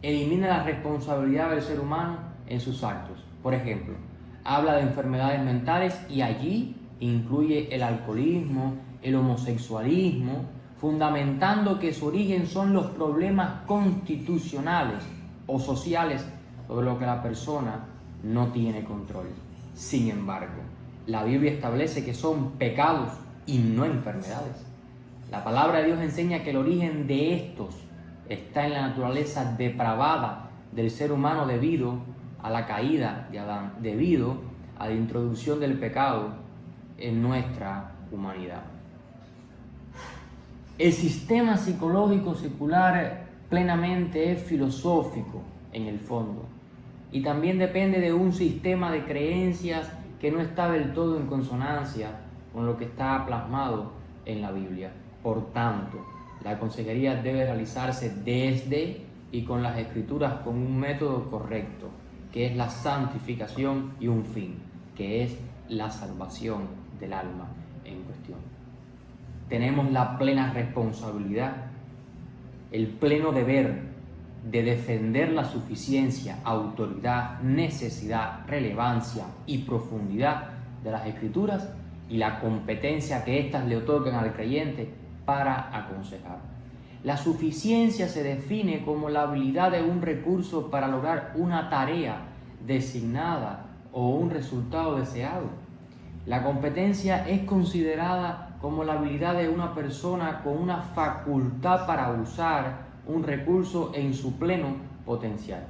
Elimina la responsabilidad del ser humano en sus actos. Por ejemplo, habla de enfermedades mentales y allí incluye el alcoholismo, el homosexualismo, fundamentando que su origen son los problemas constitucionales o sociales sobre lo que la persona no tiene control. Sin embargo, la Biblia establece que son pecados y no enfermedades. La palabra de Dios enseña que el origen de estos está en la naturaleza depravada del ser humano debido a la caída de Adán, debido a la introducción del pecado en nuestra humanidad. El sistema psicológico secular plenamente es filosófico en el fondo y también depende de un sistema de creencias que no está del todo en consonancia con lo que está plasmado en la Biblia. Por tanto, la consejería debe realizarse desde y con las escrituras con un método correcto, que es la santificación, y un fin, que es la salvación del alma en cuestión. Tenemos la plena responsabilidad, el pleno deber de defender la suficiencia, autoridad, necesidad, relevancia y profundidad de las escrituras y la competencia que éstas le otorgan al creyente para aconsejar. La suficiencia se define como la habilidad de un recurso para lograr una tarea designada o un resultado deseado. La competencia es considerada como la habilidad de una persona con una facultad para usar un recurso en su pleno potencial.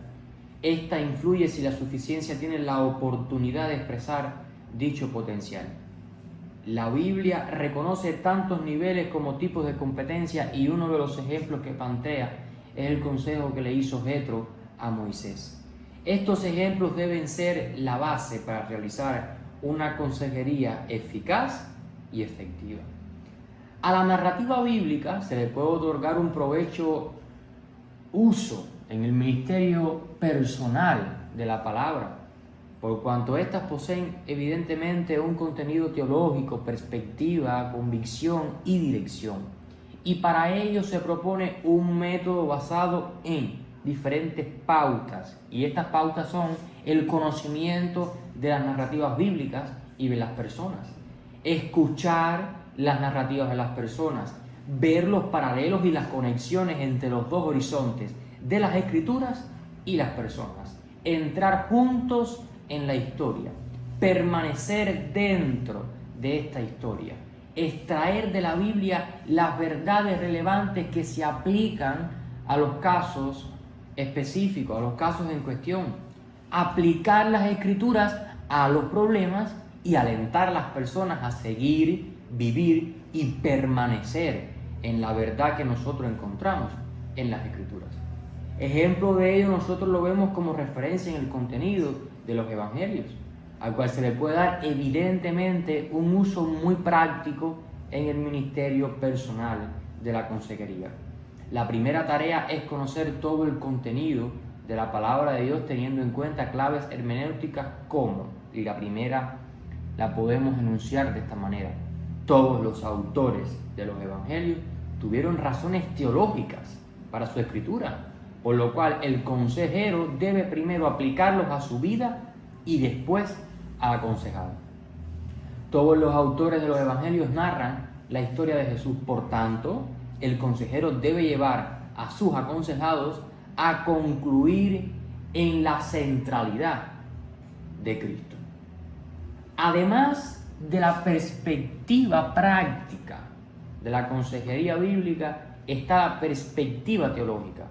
Esta influye si la suficiencia tiene la oportunidad de expresar dicho potencial. La Biblia reconoce tantos niveles como tipos de competencia y uno de los ejemplos que plantea es el consejo que le hizo Jetro a Moisés. Estos ejemplos deben ser la base para realizar una consejería eficaz y efectiva. A la narrativa bíblica se le puede otorgar un provecho uso en el ministerio personal de la palabra, por cuanto éstas poseen evidentemente un contenido teológico, perspectiva, convicción y dirección. Y para ello se propone un método basado en diferentes pautas, y estas pautas son el conocimiento de las narrativas bíblicas y de las personas, escuchar las narrativas de las personas, ver los paralelos y las conexiones entre los dos horizontes de las escrituras y las personas, entrar juntos en la historia, permanecer dentro de esta historia, extraer de la Biblia las verdades relevantes que se aplican a los casos específicos, a los casos en cuestión, aplicar las escrituras a los problemas y alentar a las personas a seguir, vivir y permanecer en la verdad que nosotros encontramos en las escrituras. Ejemplo de ello nosotros lo vemos como referencia en el contenido de los evangelios, al cual se le puede dar evidentemente un uso muy práctico en el ministerio personal de la consejería. La primera tarea es conocer todo el contenido de la palabra de Dios teniendo en cuenta claves hermenéuticas como, y la primera la podemos enunciar de esta manera: todos los autores de los evangelios tuvieron razones teológicas para su escritura, por lo cual el consejero debe primero aplicarlos a su vida y después a aconsejar. Todos los autores de los evangelios narran la historia de Jesús, por tanto, el consejero debe llevar a sus aconsejados a concluir en la centralidad de Cristo. Además de la perspectiva práctica de la consejería bíblica, está la perspectiva teológica.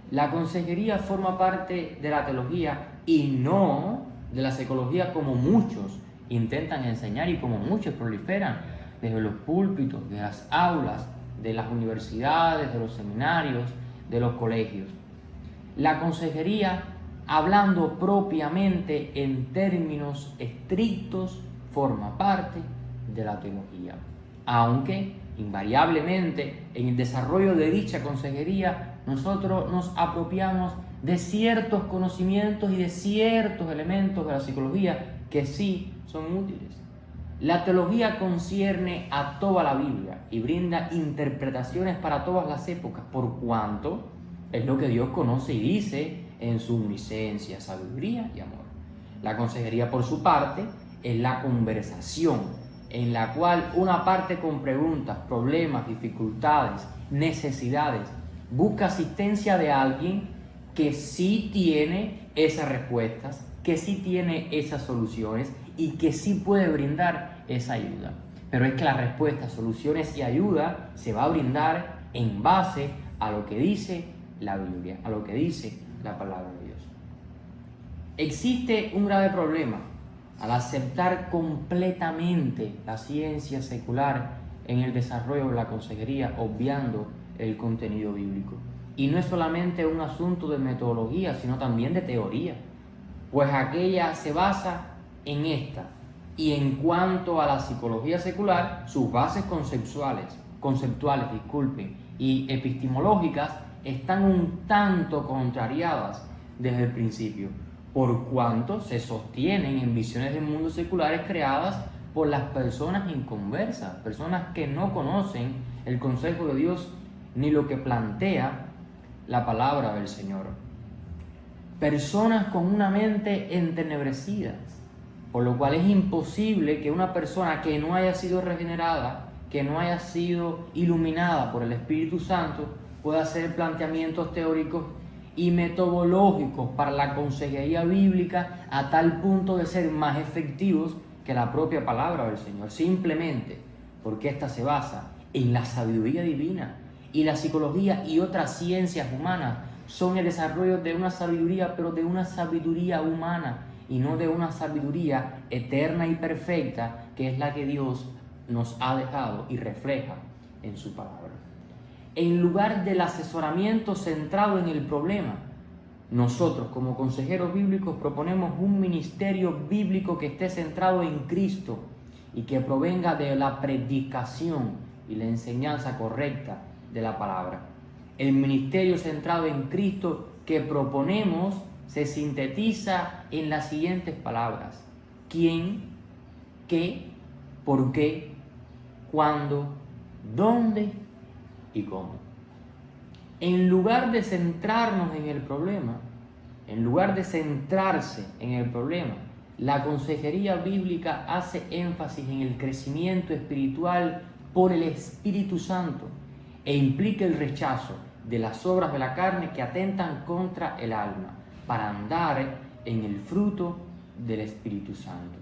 La consejería forma parte de la teología y no de la psicología, como muchos intentan enseñar y como muchos proliferan. desde los púlpitos, de las aulas, de las universidades, de los seminarios, de los colegios. La consejería, hablando propiamente en términos estrictos, forma parte de la teología, aunque invariablemente en el desarrollo de dicha consejería nosotros nos apropiamos de ciertos conocimientos y de ciertos elementos de la psicología que sí son útiles. La teología concierne a toda la Biblia y brinda interpretaciones para todas las épocas, por cuanto es lo que Dios conoce y dice en su omnisciencia, sabiduría y amor. La consejería, por su parte, es la conversación en la cual una parte con preguntas, problemas, dificultades, necesidades, busca asistencia de alguien que sí tiene esas respuestas, que sí tiene esas soluciones y que sí puede brindar esa ayuda. Pero es que la respuesta, soluciones y ayuda se va a brindar en base a lo que dice la Biblia, a lo que dice la palabra de Dios. Existe un grave problema al aceptar completamente la ciencia secular en el desarrollo de la consejería, obviando el contenido bíblico. Y no es solamente un asunto de metodología, sino también de teoría, pues aquella se basa en esta. Y en cuanto a la psicología secular, sus bases conceptuales, y epistemológicas están un tanto contrariadas desde el principio, por cuanto se sostienen en visiones del mundo seculares creadas por las personas inconversas, personas que no conocen el consejo de Dios ni lo que plantea la palabra del Señor. Personas con una mente entenebrecida, por lo cual es imposible que una persona que no haya sido regenerada, que no haya sido iluminada por el Espíritu Santo, pueda hacer planteamientos teóricos y metodológicos para la consejería bíblica a tal punto de ser más efectivos que la propia palabra del Señor, simplemente porque ésta se basa en la sabiduría divina, y la psicología y otras ciencias humanas son el desarrollo de una sabiduría, pero de una sabiduría humana y no de una sabiduría eterna y perfecta, que es la que Dios nos ha dejado y refleja en su palabra. En lugar del asesoramiento centrado en el problema, nosotros como consejeros bíblicos proponemos un ministerio bíblico que esté centrado en Cristo y que provenga de la predicación y la enseñanza correcta de la palabra. El ministerio centrado en Cristo que proponemos se sintetiza en las siguientes palabras: ¿quién?, ¿qué?, ¿por qué?, ¿cuándo?, ¿dónde?, y cómo. En lugar de centrarnos en el problema, en lugar de centrarse en el problema, la consejería bíblica hace énfasis en el crecimiento espiritual por el Espíritu Santo e implica el rechazo de las obras de la carne que atentan contra el alma, para andar en el fruto del Espíritu Santo.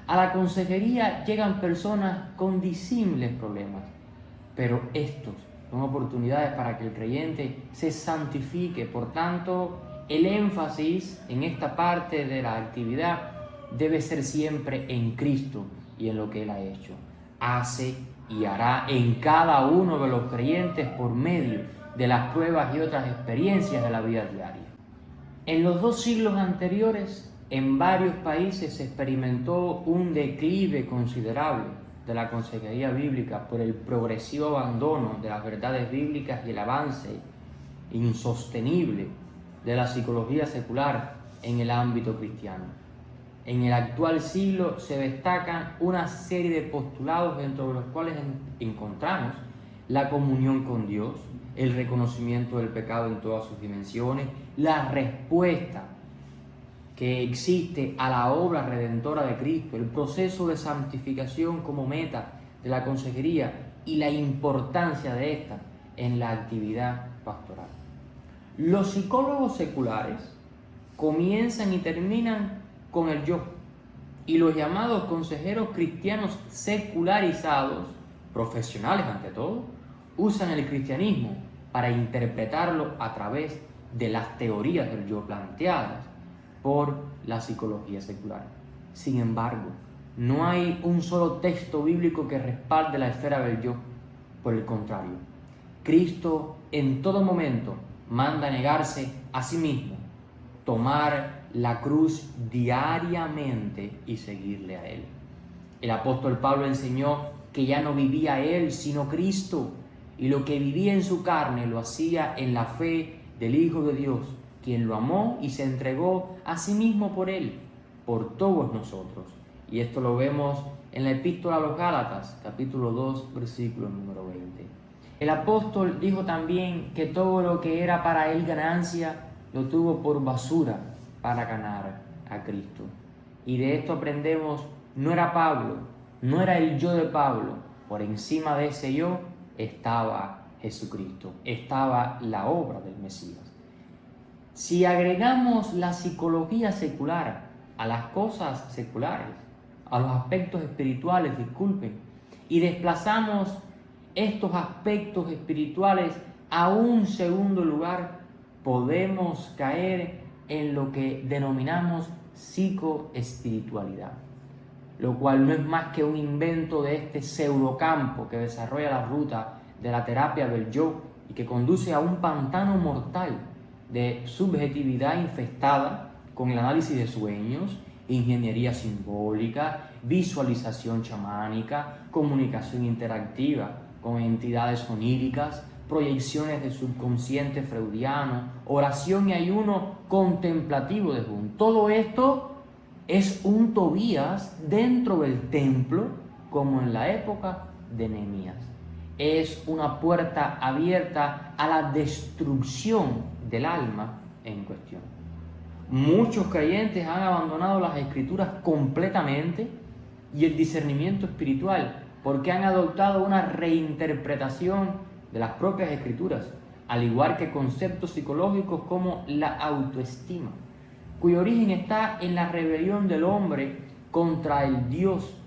A la consejería llegan personas con disímiles problemas, pero estos son oportunidades para que el creyente se santifique. Por tanto, el énfasis en esta parte de la actividad debe ser siempre en Cristo y en lo que Él ha hecho, hace y hará en cada uno de los creyentes por medio de las pruebas y otras experiencias de la vida diaria. En los 2 siglos anteriores, en varios países se experimentó un declive considerable de la consejería bíblica por el progresivo abandono de las verdades bíblicas y el avance insostenible de la psicología secular en el ámbito cristiano. En el actual siglo se destacan una serie de postulados dentro de los cuales encontramos la comunión con Dios, el reconocimiento del pecado en todas sus dimensiones, la respuesta que existe a la obra redentora de Cristo, el proceso de santificación como meta de la consejería y la importancia de esta en la actividad pastoral. Los psicólogos seculares comienzan y terminan con el yo, y los llamados consejeros cristianos secularizados, profesionales ante todo, usan el cristianismo para interpretarlo a través de las teorías del yo planteadas por la psicología secular. Sin embargo, No hay un solo texto bíblico que respalde la esfera del yo. Por el contrario, Cristo en todo momento manda negarse a sí mismo, tomar la cruz diariamente y seguirle a Él. El apóstol Pablo enseñó que ya no vivía Él, sino Cristo, y lo que vivía en su carne lo hacía en la fe del Hijo de Dios, quien lo amó y se entregó a sí mismo por Él, por todos nosotros. Y esto lo vemos en la epístola a los Gálatas, capítulo 2, versículo número 20. El apóstol dijo también que todo lo que era para él ganancia, lo tuvo por basura para ganar a Cristo. Y de esto aprendemos, no era Pablo, no era el yo de Pablo, por encima de ese yo estaba Jesucristo, estaba la obra del Mesías. Si agregamos la psicología secular a las cosas seculares, a los aspectos espirituales, disculpen, y desplazamos estos aspectos espirituales a un segundo lugar, podemos caer en lo que denominamos psicoespiritualidad, lo cual no es más que un invento de este pseudocampo que desarrolla la ruta de la terapia del yo y que conduce a un pantano mortal de subjetividad infestada con el análisis de sueños, ingeniería simbólica, visualización chamánica, comunicación interactiva con entidades oníricas, proyecciones del subconsciente freudiano, oración y ayuno contemplativo de Jung. Todo esto es un Tobías dentro del templo, como en la época de Nehemías. Es una puerta abierta a la destrucción del alma en cuestión. Muchos creyentes han abandonado las escrituras completamente y el discernimiento espiritual porque han adoptado una reinterpretación de las propias escrituras, al igual que conceptos psicológicos como la autoestima, cuyo origen está en la rebelión del hombre contra el Dios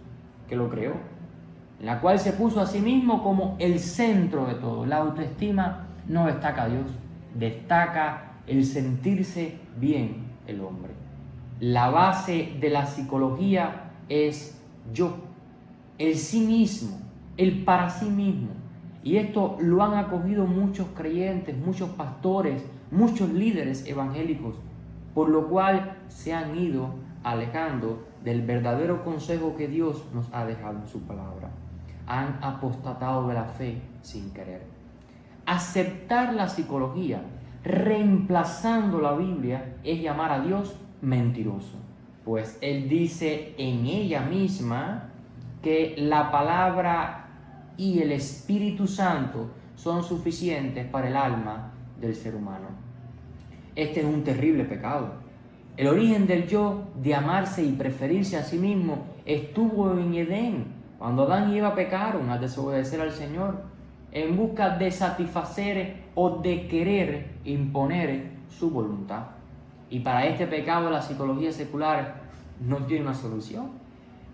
que lo creó, en la cual se puso a sí mismo como el centro de todo. La autoestima no destaca a Dios, destaca el sentirse bien el hombre. La base de la psicología es yo, el sí mismo, el para sí mismo. Y esto lo han acogido muchos creyentes, muchos pastores, muchos líderes evangélicos, por lo cual se han ido alejando del verdadero consejo que Dios nos ha dejado en su palabra. Han apostatado de la fe sin querer. Aceptar la psicología reemplazando la Biblia es llamar a Dios mentiroso, pues Él dice en ella misma que la palabra y el Espíritu Santo son suficientes para el alma del ser humano. Este es un terrible pecado. El origen del yo de amarse y preferirse a sí mismo estuvo en Edén, cuando Adán y Eva pecaron al desobedecer al Señor, en busca de satisfacer o de querer imponer su voluntad. Y para este pecado la psicología secular no tiene una solución.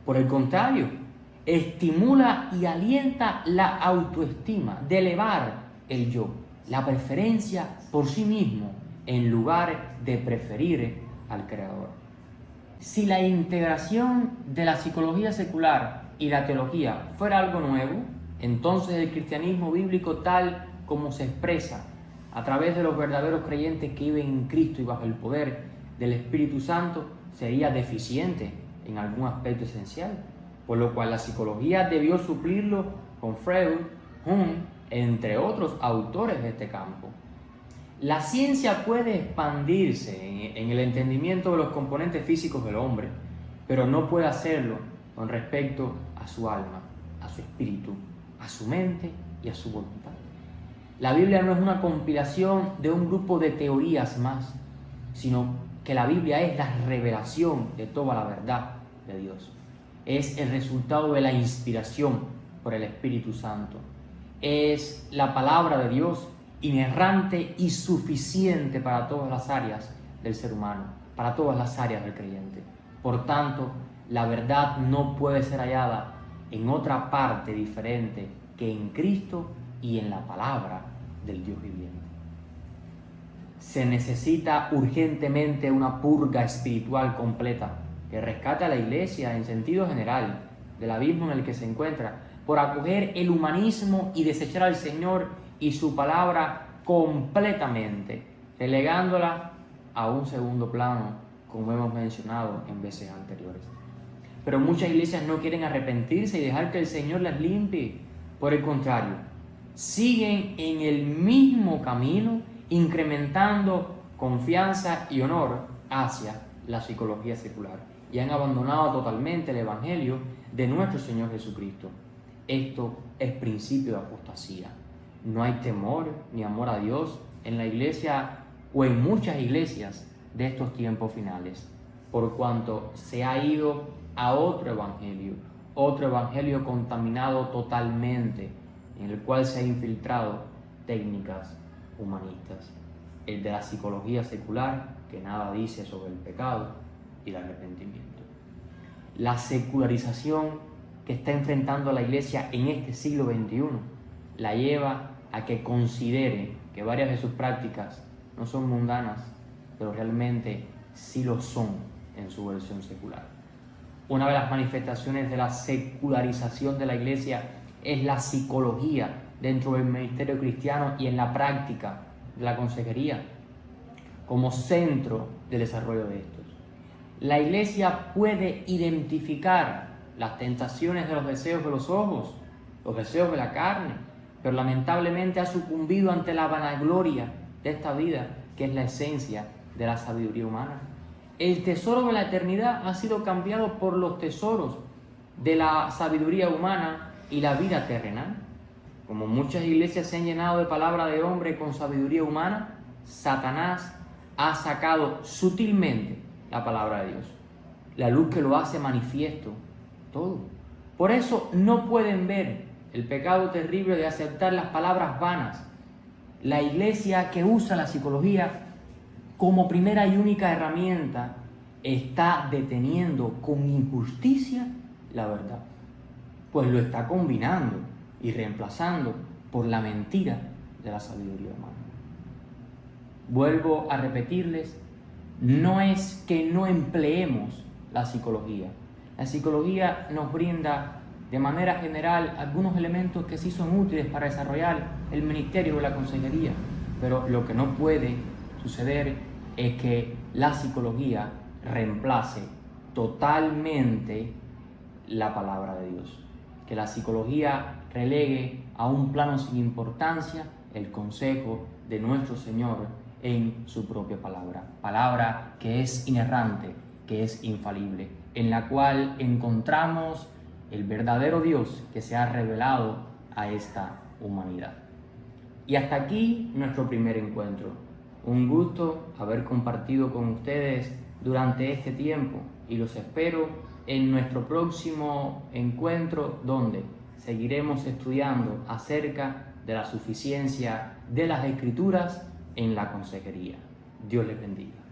Por el contrario, estimula y alienta la autoestima, de elevar el yo, la preferencia por sí mismo, en lugar de preferir al Creador. Si la integración de la psicología secular y la teología fuera algo nuevo, entonces el cristianismo bíblico tal como se expresa a través de los verdaderos creyentes que viven en Cristo y bajo el poder del Espíritu Santo sería deficiente en algún aspecto esencial, por lo cual la psicología debió suplirlo con Freud, Jung, entre otros autores de este campo. La ciencia puede expandirse en el entendimiento de los componentes físicos del hombre, pero no puede hacerlo con respecto a su alma, a su espíritu, a su mente y a su voluntad. La Biblia no es una compilación de un grupo de teorías más, sino que la Biblia es la revelación de toda la verdad de Dios. Es el resultado de la inspiración por el Espíritu Santo. Es la palabra de Dios inerrante y suficiente para todas las áreas del ser humano, para todas las áreas del creyente. Por tanto, la verdad no puede ser hallada en otra parte diferente que en Cristo y en la palabra del Dios viviente. Se necesita urgentemente una purga espiritual completa que rescata a la Iglesia en sentido general del abismo en el que se encuentra, por acoger el humanismo y desechar al Señor y su palabra completamente, relegándola a un segundo plano, como hemos mencionado en veces anteriores. Pero muchas iglesias no quieren arrepentirse y dejar que el Señor las limpie. Por el contrario, siguen en el mismo camino, incrementando confianza y honor hacia la psicología secular, y han abandonado totalmente el Evangelio de nuestro Señor Jesucristo. Esto es principio de apostasía. No hay temor ni amor a Dios en la iglesia o en muchas iglesias de estos tiempos finales, por cuanto se ha ido a otro evangelio contaminado totalmente, en el cual se han infiltrado técnicas humanistas, el de la psicología secular, que nada dice sobre el pecado y el arrepentimiento. La secularización que está enfrentando la iglesia en este siglo XXI la lleva a que considere que varias de sus prácticas no son mundanas, pero realmente sí lo son en su versión secular. Una de las manifestaciones de la secularización de la iglesia es la psicología dentro del ministerio cristiano y en la práctica de la consejería como centro del desarrollo de estos. La iglesia puede identificar las tentaciones de los deseos de los ojos, los deseos de la carne, pero lamentablemente ha sucumbido ante la vanagloria de esta vida, que es la esencia de la sabiduría humana. El tesoro de la eternidad ha sido cambiado por los tesoros de la sabiduría humana y la vida terrenal. Como muchas iglesias se han llenado de palabra de hombre con sabiduría humana, Satanás ha sacado sutilmente la palabra de Dios, la luz que lo hace manifiesto todo. Por eso no pueden ver el pecado terrible de aceptar las palabras vanas. La iglesia que usa la psicología como primera y única herramienta está deteniendo con injusticia la verdad, pues lo está combinando y reemplazando por la mentira de la sabiduría humana. Vuelvo a repetirles, no es que no empleemos la psicología. La psicología nos brinda de manera general algunos elementos que sí son útiles para desarrollar el ministerio de la consejería, pero lo que no puede suceder es que la psicología reemplace totalmente la palabra de Dios, que la psicología relegue a un plano sin importancia el consejo de nuestro Señor en su propia palabra que es inerrante, que es infalible, en la cual encontramos el verdadero Dios que se ha revelado a esta humanidad. Y hasta aquí nuestro primer encuentro. Un gusto haber compartido con ustedes durante este tiempo y los espero en nuestro próximo encuentro, donde seguiremos estudiando acerca de la suficiencia de las Escrituras en la consejería. Dios les bendiga.